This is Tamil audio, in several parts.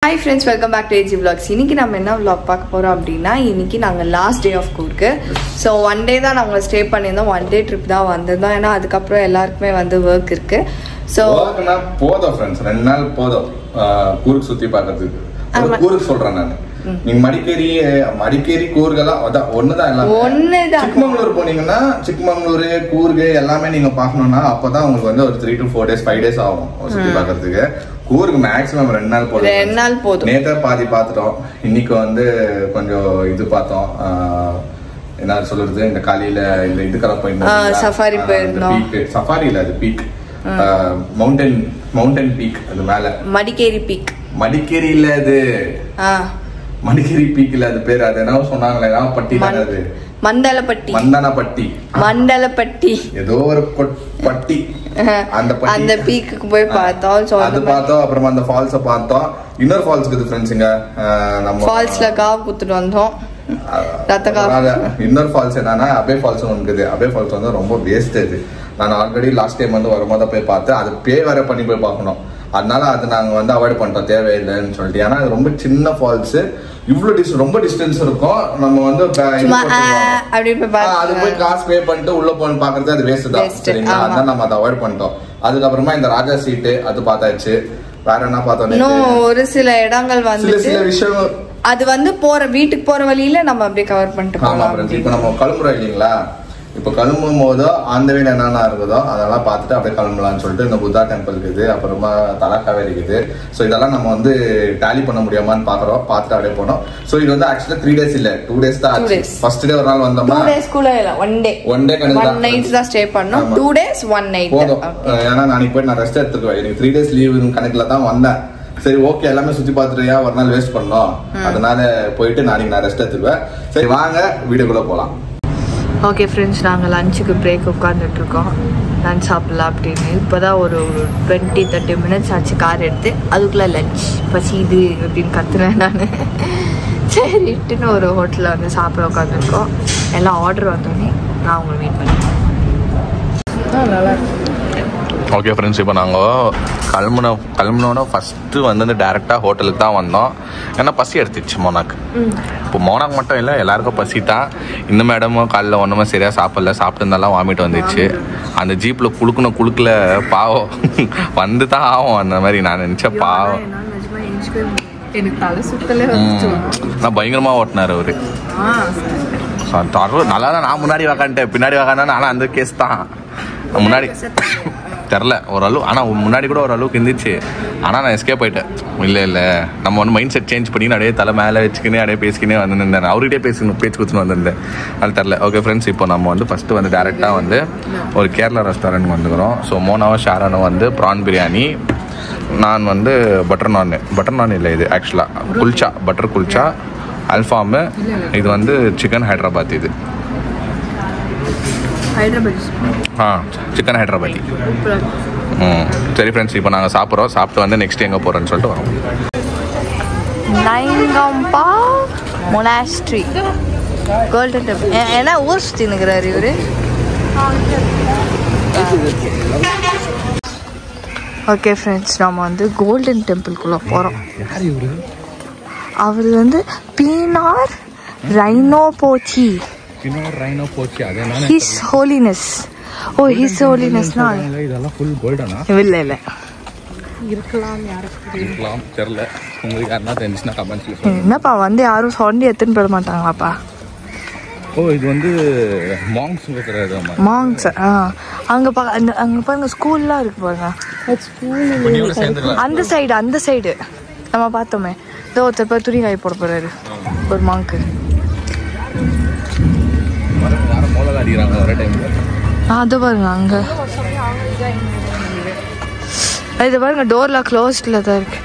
Hi friends, welcome back to AG Vlogs. இன்னைக்கு நம்ம என்ன vlog பார்க்க போறோம் அப்படினா இன்னைக்கு நாங்க லாஸ்ட் டே ஆஃப் கூர்க்கு. சோ ஒன் டே தான் நாங்க ஸ்டே பண்ணிருந்தோம். ஒன் டே ட்ரிப் தான் வந்திருந்தோம். ஏன்னா அதுக்கு அப்புறம் எல்லாருக்குமே வந்து வர்க் இருக்கு. சோ வர்க்னா போதும் फ्रेंड्स, 2 நாள் போதும் கூர்க் சுத்தி பார்க்கிறதுக்கு. கூர்க் சொல்றேன் நான். நீங்க மடிக்கேரி கூர்கலாம் அதான் ஒண்ணுதான் எல்லாம். ஒண்ணுதான். சிக்மங்களூர் போனீங்கன்னா சிக்மங்களூர் கூர்க் எல்லாமே நீங்க பார்க்கணும்னா அப்பதான் உங்களுக்கு வந்து ஒரு 3 to 4 days 5 days ஆகும் சுத்தி பார்க்கிறதுக்கு. கூர்க்கு மேக்ஸிமம் 2 நாள் போதும். 2 நாள் போதும். நேத்தா பாதி பார்த்துட்டோம். இன்னைக்கு வந்து கொஞ்சம் இது பார்த்தோம். என்ன சொல்றது, இந்த காலையில இந்த இதுக்கெல்லாம் போயிருந்தோம். சஃபாரி போயிருந்தோம். சஃபாரி இல்ல, அது பீக். Mountain peak. அது மேல மடிக்கேரி பீக். மடிக்கேரி இல்ல அது. மடிக்கேரி பீக் இல்ல, அது பேர். அது என்ன சொன்னாங்களே, பட்டி தானே அது. மண்டலப்பட்டி ஏதோ ஒரு பட்டி. அந்த பீக்கு போய் பார்த்தோம். அது பார்த்தோம். அப்புறமா அந்த ஃபால்ஸ் பார்த்தோம். இன்னொரு ஃபால்ஸ் இருக்குது ஃப்ரெண்ட்ஸுங்க. நம்ம ஃபால்ஸ்ல காவு குத்துட்டு வந்தோம். இன்னொரு ஃபால்ஸ் என்னன்னா அபே ஃபால்ஸ் இருக்குது. அபே ஃபால்ஸ் வந்து ரொம்ப வேஸ்ட். அது நான் ஆல்ரெடி லாஸ்ட் டைம் வந்து வரும்போது போய் பார்த்தேன். அது பே வேற பண்ணி போய் பார்க்கணும். அதனால அது நாங்க வந்து அவாய்ட் பண்ணிட்டோம், தேவையில்லைன்னு சொல்லிட்டு. ஏன்னா அது ரொம்ப சின்ன ஃபால்ஸ். இவ்வளவு ரொம்ப டிஸ்டன்ஸ் இருக்கும். நம்ம வந்து அது போய் காசு பே பண்ணிட்டு உள்ள போய் பாக்குறது அது வேஸ்ட் தான். சரிங்களா, அதனால நம்ம அதை அவாய்ட் பண்ணிட்டோம். அதுக்கப்புறமா இந்த ராஜா சீட்டு அது பார்த்தாச்சு. வேற என்ன பார்த்தோம், ஒரு சில இடங்கள் வந்து சில விஷயம் அது வந்து வீட்டுக்கு போற வழியில நம்ம அப்படியே கவர் பண்ணிட்டு போலாம். இப்ப நம்ம கிளம்புறோம் இல்லைங்களா, இப்ப கிளம்பும் போதோ அந்த வீடு என்னென்ன இருக்குதோ அதெல்லாம் பார்த்துட்டு அப்படியே கிளம்பலாம்னு சொல்லிட்டு இந்த புத்தா டெம்பிள் இருக்குது, அப்புறமா தலக்காவேரி இருக்குது. ஸோ இதெல்லாம் நம்ம வந்து டேலி பண்ண முடியாமான்னு பாக்குறோம். பார்த்துட்டு அப்படியே போனோம். ஸோ இது வந்து ஆக்சுவலா 3 days இல்ல, 2 days தான் ஆச்சு. ஃபர்ஸ்ட் டே ஒரு நாள் வந்தோம்னா 2 days கூட இல்ல, 1 day கணக்கு 1 night தான் ஸ்டே பண்ணோம். 2 days 1 night போதும். ஏன்னா நாளைக்கு போய் நான் ரெஸ்ட் எடுத்துக்குவேன். எனக்கு 3 days லீவ் கணக்குல தான் வந்தேன். சரி ஓகே, எல்லாமே சுத்தி பார்த்துட்டு ஒரு நாள் வேஸ்ட் பண்ணோம். அதனால போயிட்டு நாளைக்கு நான் ரெஸ்ட் எடுத்துக்குவேன். சரி வாங்க வீடியோக்குள்ள போலாம். ஓகே ஃப்ரெண்ட்ஸ், நாங்கள் லஞ்சுக்கு பிரேக் உட்காந்துட்ருக்கோம். லஞ்ச் சாப்பிட்லாம் அப்படின்னு. இப்போ தான் ஒரு 20-30 minutes ஆச்சு கார் எடுத்து. அதுக்குள்ளே லஞ்ச் பசிது அப்படின்னு கற்றுனேன் நான். சரிட்டுன்னு ஒரு ஹோட்டலில் வந்து சாப்பிட உட்காந்துருக்கோம். எல்லாம் ஆர்டர் வந்தோடனே நான் உங்களை மீட் பண்ணிட்டேன். நல்லா ஓகே ஃப்ரெண்ட்ஸ், இப்போ நாங்கள் கிளம்புனோட ஃபஸ்ட்டு வந்து டேரெக்டாக ஹோட்டலுக்கு தான் வந்தோம். ஏன்னா பசி எடுத்துச்சு மோனாக்கு. இப்போ மோனாக்கு மட்டும் இல்லை, எல்லாருக்கும் பசி தான். இந்த மேடமும் காலைல ஒன்றுமே சரியாக சாப்பிட்டு இருந்தாலும் வாமிட் வந்துச்சு. அந்த ஜீப்பில் குளுக்கல பாவம் வந்து தான் ஆகும். அந்த மாதிரி நான் நினச்சேன். பாவம் நான் பயங்கரமாக ஓட்டினார் அவரு. நல்லா தான் நான் முன்னாடி உக்காந்துட்டேன். பின்னாடி உக்காந்தேன். ஆனால் அந்த கேஸ் தான் முன்னாடி தெரில ஓரளவு. ஆனால் முன்னாடி கூட ஓரளவுக்கு இருந்துச்சு. ஆனால் நான் எஸ்கேப் ஆகிட்டேன். இல்லை நம்ம வந்து மைண்ட் செட் சேஞ்ச் பண்ணி அப்படியே தலை மேலே வச்சுக்கினே அப்படியே பேசிக்கினே வந்துருந்தேன். அவர்கிட்டே பேச்சு குத்துன்னு வந்திருந்தேன். அது தெரில. ஓகே ஃப்ரெண்ட்ஸ், இப்போ நம்ம வந்து ஃபஸ்ட்டு வந்து டேரெக்டாக வந்து ஒரு கேரளா ரெஸ்டாரண்ட் வந்துக்கிறோம். ஸோ மோனாவும் ஷாரானும் வந்து ப்ரான் பிரியாணி, நான் வந்து பட்டர் நான் இல்லை, இது ஆக்சுவலாக குல்ச்சா, பட்டர் குல்ச்சா, அல்ஃபாமு, இது வந்து சிக்கன் ஹைதராபாத். இது சிக்கன் ஹைதராபாத்தி. சரி ஃப்ரெண்ட்ஸ், இப்போ நாங்கள் சாப்பிட்றோம். சாப்பிட்டு வந்து நெக்ஸ்ட் எங்கே போகிறோன்னு சொல்லிட்டு வரோம். நைங்கம்பா மொனாஸ்ட்ரி கோல்டன் டெம்பிள். ஏன்னா ஊர் சுற்றி நிற்கிறாரு இவரு. ஓகே ஃப்ரெண்ட்ஸ், நம்ம வந்து கோல்டன் டெம்பிள்குள்ளே போகிறோம். அவர் வந்து பீனார் ரைனோ போச்சி. His holiness. ஓ, ஹிஸ் ஹோலினஸ்னா இதெல்லாம் ஃபுல் கோல்டனா? இல்ல இருக்கலாம் தெரியல. உங்களுக்கு யாரா தெரிஞ்சுனா கமெண்ட்ஸ்ல சொல்லுங்க. என்னப்பா வந்து யாரும் சொண்டி எடுத்துன்னு போட மாட்டாங்களாப்பா? ஓ, இது வந்து மாங்ஸ் இருக்கிறது. மாங்ஸ் அங்க பாருங்க ஸ்கூல்லாம் இருக்கு பாருங்க. அந்த சைடு நம்ம பார்த்தோமே. இதோ ஒருத்தர் பேர் துணி காய் போட போறாரு ஒரு மாங்க்கு. அது பாருங்க அங்க. இது பாருங்க டோர்ல க்ளோஸ்ட்ல தான் இருக்கு.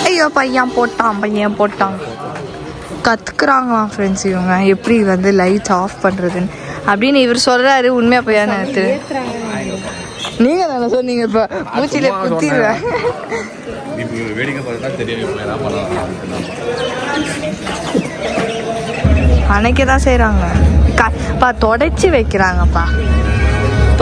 ஐயோ பையன் போட்டான் கத்துக்குறாங்களாம் ஃப்ரெண்ட்ஸ். இவங்க எப்படி வந்து லைட்ஸ் ஆஃப் பண்ணுறதுன்னு அப்படின்னு இவர் சொல்கிறாரு. உண்மையாக போய் நினைத்து நீங்கள் பண்ண சொன்னீங்க இப்ப மூச்சில குத்திடுவேன். இப்போ வேடிக்கை பார்த்தா தெரியும் என்ன பண்ணலாம். அன்னைக்குதான் செய்யறாங்க. தொடச்சு வைக்கிறாங்கப்பா,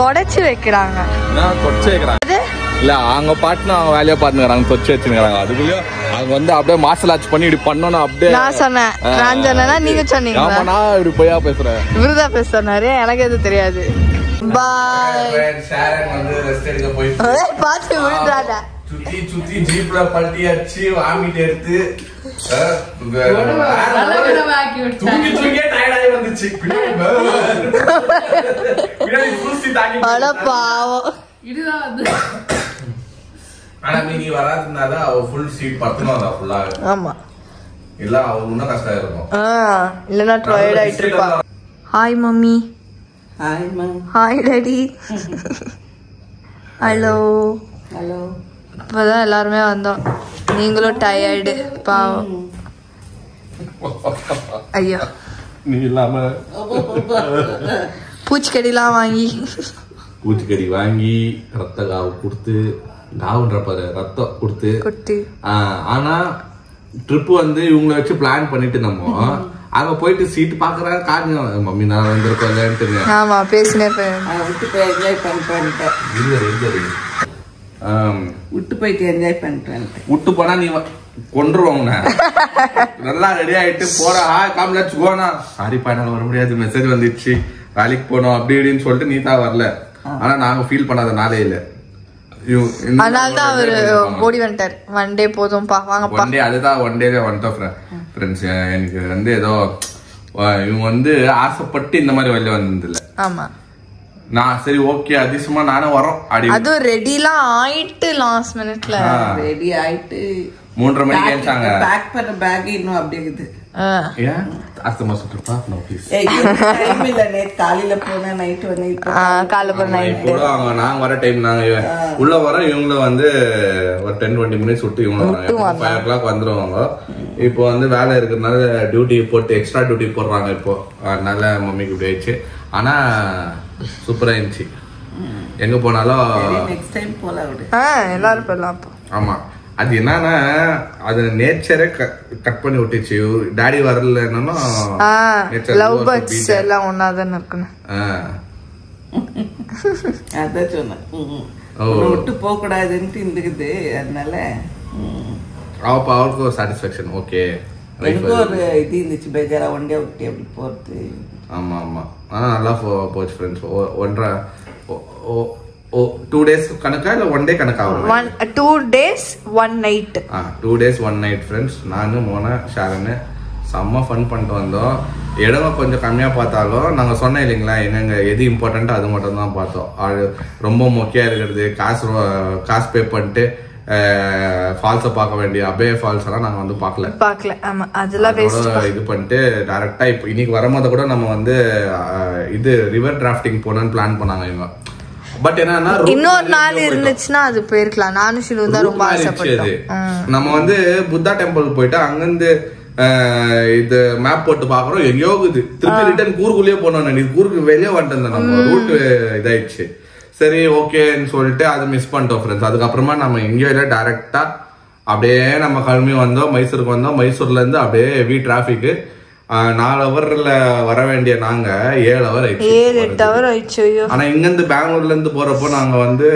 தொடச்சு வைக்கிறாங்க. இல்ல அவங்க பாட்டுனா அவங்க வேலையை பாத்துக்கிறாங்க, தொச்சு வச்சுக்கிறாங்க. அதுக்குள்ளயும் அவங்க வந்து அப்படியே மார்ஷல் ஆர்ட்ஸ் பண்ணி இப்படி பண்ணணும். அப்படியே நான் சொன்னேன், நான் சொன்னா நீங்க சொன்னீங்க. நான் இப்படி போயா பேசுறேன். இவருதான் பேசுறாரு, எனக்கு எதுவும் தெரியாது. பாய். வந்து ரெஸ்ட் எடுக்க போய் பாத்து விழுறாத. சுத்தி சுத்தி ஜீப்ல பல்ட்டி அடிச்சு வாமிட் எடுத்து தூங்கி தூங்கியே டயர்ட் ஆகி வந்துச்சு. ஆனா நீ வராதுனாதான் அவ ஃபுல் சீட் பத்துனோம் ஃபுல்லா. ஆமா இல்ல அவ இன்னும் கஷ்டம் இருக்கும். இல்லன்னா டயர்ட் ஆயிட்டு இருப்பா. Hi mummy. Hi mom. Hi daddy. Hello hello. இப்பதான் எல்லாருமே வந்தோம். நீங்களும் டயர்டு பாவம். ஐயோ நீ இல்லாம பூச்சிக்கடிலாம் வாங்கி பூச்சிக்கடி வாங்கி ரத்த காவு கொடுத்து, காவுன்ற பாரு ரத்தம் கொடுத்து. ஆனா ட்ரிப் வந்து இவங்களை வச்சு பிளான் பண்ணிட்டு நம்ம அங்க போயிட்டு சீட்டு பாக்குறாங்க. காரணம் மம்மி நான் வந்திருக்கேன். ஆமா பேசினே விட்டு போய் என்ஜாய் பண்ணிட்டு விட்டு போயிட்டு என்ஜாய் பண்ணிட்டு விட்டு போனா நீ கொண்டுருவாங்க. நல்லா ரெடி ஆயிட்டு போற காம்லெட்ஸ் போனா சாரிப்பா என்னால வர முடியாது, மெசேஜ் வந்துச்சு வேலைக்கு போனோம் அப்படி இப்படின்னு சொல்லிட்டு நீ தான் வரல. ஆனா நாங்க ஃபீல் பண்ணாத நாளே இல்ல. அதனாலதான் அவரு ஓடி வந்துட்டார். ஒன் டே போதும்பா வாங்கப்பா. ஒன் டே அதுதான் ஒன் டே வந்துட்டோம் ஃப்ரெண்ட்ஸ். எனக்கு வந்து ஏதோ இவங்க வந்து ஆசைப்பட்டு இந்த மாதிரி வெளில வந்தது இல்ல. ஆமா நான் சரி ஓகே அதிசயமா நானும் வரோம். அதுவும் ரெடிலாம் ஆயிட்டு லாஸ்ட் மினிட்ல ரெடி ஆயிட்டு 3:30 மணிக்கு கேட்டாங்க. பேக் பண்ண பேக் இன்னும் அப்படியே இருக்குது. ஏன் அடுத்த மாசம் ட்ரிப்பா? No please. டைம் இல்ல, நேத்து காலையில போனா நைட் வந்து காலைல போன நைட் கூட அவங்க நாங்க வர டைம் நாங்க உள்ள வர இவங்கள வந்து ஒரு 10-20 மினிட்ஸ் விட்டு இவங்க வராங்க. 5 o'clock வந்துருவாங்க. இப்போ வந்து வேலை இருக்கிறதுனால டியூட்டி போட்டு எக்ஸ்ட்ரா டியூட்டி போடுறாங்க இப்போ. அதனால மம்மிக்கு இப்படி ஆயிடுச்சு. ஆனா சூப்பரா இருந்துச்சு. எங்க போனாலும் நெக்ஸ்ட் டைம் போலாம் விடு. எல்லாரும் போலாம். ஆமா அது என்னன்னா அது நேச்சரே கட் பண்ணி விட்டுச்சு. டாடி வரலன்னா லவ் பேர்ட்ஸ் எல்லாம் ஒன்னாதான் இருக்கணும். அதான் சொன்னேன் விட்டு போக கூடாதுன்னு இருந்துக்குது. அதனால அவருக்கு ஒரு சாட்டிஸ்ஃபேக்ஷன். ஓகே எனக்கு ஒரு இது இருந்துச்சு பேஜாரா ஒன் டே விட்டு அப்படி போறது. ஆமா ஆமா நல்லா போச்சு ஃப்ரெண்ட்ஸ். 2 days கணக்கா இல்ல 1 day கணக்கா? 2 days 1 night. 2 days 1 night friends. நானும் மோனா ஷாரனு செம்ம ஃபன் பண்ணிட்டு வந்தோம். இடம் கொஞ்சம் கம்மியா பார்த்தாலும் நாங்க சொன்னோம் இல்லைங்களா என்னங்க எது இம்பார்ட்டன்ட்டோ அது மட்டும் தான் பார்த்தோம். ரொம்ப முக்கியம் இருக்கிறது காசு பே பண்ணிட்டு ஃபால்ஸை பார்க்க வேண்டிய அபே ஃபால்ஸ் எல்லாம் நாங்க வந்து பார்க்கல. ஆமா அதெல்லாம் இது பண்ணிட்டு டைரக்டா இப்போ இன்னைக்கு வரும்போது கூட நம்ம வந்து இது ரிவர் டிராஃப்டிங் போனோம்னு பிளான் பண்ணாங்க இவங்க. பட் என்னன்னா இன்னொரு நாள் இருந்துச்சுன்னா அது போயிருக்கலாம். நானும் ஷிலு தான் ரொம்ப ஆசைப்பட்டோம். நம்ம வந்து புத்தா டெம்பிள் போயிட்டு அங்கிருந்து இது மேப் போட்டு பாக்குறோம் எங்கேயோ திருப்பி ரிட்டர்ன் கூறுக்குள்ளேயே போனோம். கூருக்கு வெளியே வந்துட்டு நம்ம ரூட் இதாயிடுச்சு. சரி ஓகேன்னு சொல்லிட்டு அதை மிஸ் பண்ணிட்டோம் ஃப்ரெண்ட்ஸ். அதுக்கப்புறமா நம்ம எங்கேயோ இல்லை டைரக்டா அப்படியே நம்ம கிளம்பி வந்தோம். மைசூருக்கு வந்தோம். மைசூர்ல இருந்து அப்படியே ஹெவி டிராபிக். 4 ஹவர்ல வர வேண்டிய நாங்க 7 ஹவர் ஆயிடுச்சு. 7-8 ஹவர் ஆயிடுச்சு. ஆனா இங்க இருந்து பெங்களூர்ல இருந்து போறப்போ நாங்க வந்து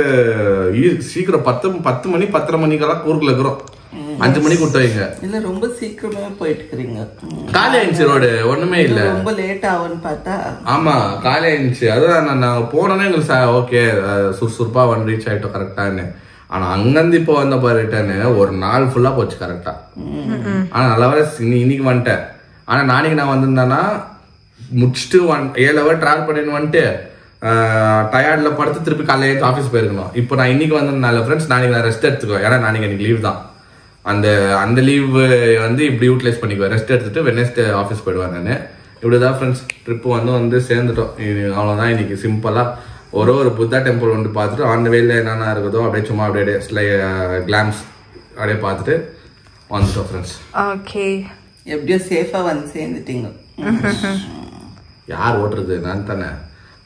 சீக்கிரம் 10 மணி 10:30 மணிக்கெல்லாம் கூர்க்குல இருக்கிறோம். 5 மணிக்கு விட்டுவீங்க இல்ல ரொம்ப சீக்கிரமா போயிட்டு இருக்கீங்க. காலை ஆயிடுச்சு. ரோடு ஒண்ணுமே இல்ல. ரொம்ப லேட் ஆகும்னு பார்த்தா ஆமா காலை ஆயிடுச்சு. அதுதான் நாங்க போனோன்னே எங்களுக்கு ஓகே சுறுசுறுப்பா வந்து ரீச் ஆயிட்டோம் கரெக்டான்னு. ஆனா அங்கிருந்து இப்போ வந்த பாருட்டான்னு ஒரு நாள் ஃபுல்லா போச்சு கரெக்டா. ஆனா நல்லா வர இன்னைக்கு வந்துட்டேன். ஆனா நாளைக்கு நான் வந்திருந்தேன்னா முடிச்சுட்டு 7 ஹவர் டிராவல் பண்ணிட்டு வந்துட்டு டயர்ட்ல படுத்து திருப்பி காலையில ஆஃபீஸ் போயிருக்கணும். இப்போ நான் இன்னைக்கு வந்ததுனால ஃப்ரெண்ட்ஸ் நாளைக்கு நான் ரெஸ்ட் எடுத்துக்குவேன். ஏன்னா நாளைக்கு எனக்கு லீவ் தான். அந்த லீவ் வந்து இப்படி யூட்டிலைஸ் பண்ணிக்குவேன். ரெஸ்ட் எடுத்துட்டு வெட்னஸ்டே ஆஃபீஸ் போயிடுவேன் நான். இப்படிதான் ஃப்ரெண்ட்ஸ் ட்ரிப்பு வந்து சேர்ந்துட்டோம். அவ்வளோதான். இன்னைக்கு சிம்பிளா ஒரு புத்தா டெம்பிள் வந்து பார்த்துட்டு அந்த வேலையில் என்னென்ன இருக்குதோ அப்படியே சும்மா அப்படியே கிளாம்ஸ் அப்படியே பார்த்துட்டு வந்துட்டோம் ஃப்ரெண்ட்ஸ். ஓகே எப்படியோ சேஃபா வந்து சேர்ந்துட்டீங்க. யார் ஓட்டுறது? நான் தானே.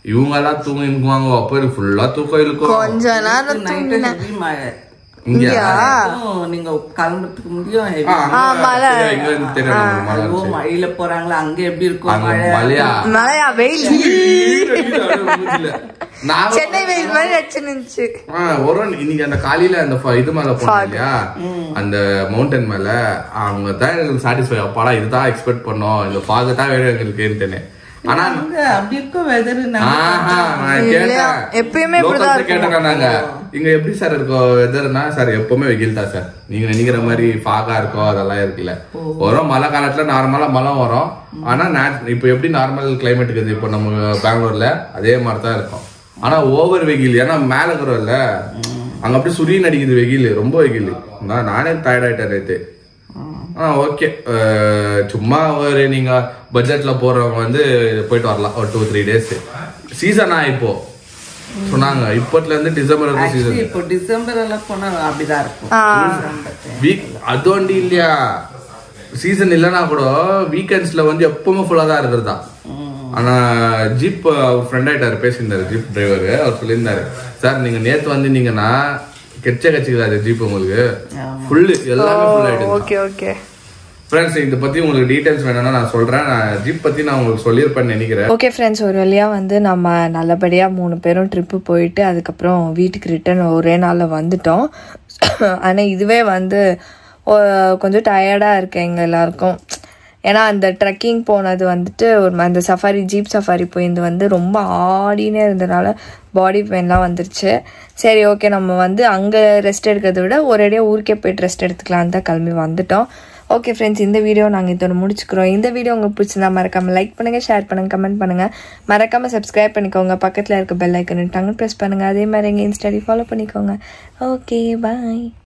இவங்க எல்லாம் தூங்குவாங்க, அப்ப ஃபுல்லா தூக்கம் இருக்கும். கொஞ்ச நேரம் தூங்கினேன். மழை இங்கயா நீங்க கிளம்புறதுக்கு முடியும். மழையில போறாங்களா, அங்க எப்படி இருக்கும் மழையா மழையா வெயில் சென்னை வெயில் மாதிரி அடிச்சு ஒரு இன்னைக்கு அந்த காலையில அந்த இது மேல போனோம் இல்லையா, அந்த மவுண்டன் மேல, அவங்க தான் எங்களுக்கு சாட்டிஸ்ஃபை. அப்பாடா இதுதான் எக்ஸ்பெக்ட் பண்ணோம், இந்த ஃபாக் தான் வேற எங்களுக்கு. ஆனா அப்படி இருக்கும் வெதர். எப்பயுமே கேட்டாங்க நாங்க, இங்க எப்படி சார் இருக்கும் வெதர்னா, சார் எப்பவுமே வெயில் தான் சார், நீங்க நினைக்கிற மாதிரி ஃபாகா இருக்கும் அதெல்லாம் இருக்குல்ல. வரும் மழை காலத்துல நார்மலா மழை வரும். ஆனா இப்ப எப்படி நார்மல் கிளைமேட் இருக்குது இப்ப நம்ம பெங்களூர்ல, அதே மாதிரிதான் இருக்கும். ஆனா ஓவர் வெயில், ஏன்னா மேல இருக்கிறோம்ல, அங்க அப்படி சுரியன் அடிக்குது வெயில், ரொம்ப வெயில். நானே டயர்ட் ஆயிட்டேன் நேற்று. ஓகே, சும்மா ஒரு நீங்க பட்ஜெட்ல போறவங்க வந்து போயிட்டு வரலாம் ஒரு 2-3 days. சீசனா இப்போ சொன்னாங்க, இப்பத்துல இருந்து டிசம்பர் வரைக்கும் சீசன். இப்போ டிசம்பர் எல்லாம் போனா அப்படிதான் இருக்கும். அது ஒண்டி இல்லையா, சீசன் இல்லைன்னா கூட வீக்கெண்ட்ஸ்ல வந்து எப்பவுமே ஃபுல்லா தான் இருக்கிறதா. ஆனா ஜீப் அவர் ஃப்ரெண்ட் ஆயிட்டாரு, பேசியிருந்தாரு ஜீப் டிரைவர். அவர் சொல்லியிருந்தாரு, சார் நீங்க நேத்து வந்தீங்கன்னா கச்சிக்காது ஜீப், உங்களுக்கு ஃபுல்லு எல்லாமே ஃபுல் ஆயிடுச்சு. ஓகே ஓகே ஃப்ரெண்ட்ஸ், இதை பத்தி உங்களுக்கு டீடைல்ஸ் வேணும்னா நான் சொல்றேன். ஜீப் பத்தி நான் உங்களுக்கு சொல்லியிருப்பேன்னு நினைக்கிறேன். ஓகே ஃப்ரெண்ட்ஸ், ஒரு வழியா வந்து நம்ம நல்லபடியா 3 பேரும் ட்ரிப்பு போயிட்டு அதுக்கப்புறம் வீட்டுக்கு ரிட்டர்ன் ஒரே நாள்ல வந்துட்டோம். ஆனா இதுவே வந்து கொஞ்சம் டயர்டா இருக்கு எங்க எல்லாருக்கும். ஏன்னா அந்த ட்ரெக்கிங் போனது வந்துட்டு ஒரு அந்த சஃபாரி ஜீப் சஃபாரி போயிருந்து வந்து ரொம்ப ஆடினே இருந்ததுனால பாடி பெயின்லாம் வந்துருச்சு. சரி ஓகே, நம்ம வந்து அங்கே ரெஸ்ட் எடுக்கிறத விட ஒரேடியாக ஊருக்கே போய்ட்டு ரெஸ்ட் எடுத்துக்கலான்னு தான் கிளம்பி வந்துட்டோம். ஓகே ஃப்ரெண்ட்ஸ், இந்த வீடியோ நாங்கள் இதோட முடிச்சுக்கிறோம். இந்த வீடியோ உங்களுக்கு பிடிச்சிருந்தா மறக்காமல் லைக் பண்ணுங்கள், ஷேர் பண்ணுங்கள், கமெண்ட் பண்ணுங்கள். மறக்காமல் சப்ஸ்கிரைப் பண்ணிக்கோங்க. பக்கத்தில் இருக்க பெல் ஐக்கன் ப்ரெஸ் பண்ணுங்கள். அதே மாதிரி எங்கள் இன்ஸ்டாடி ஃபாலோ பண்ணிக்கோங்க. Okay bye.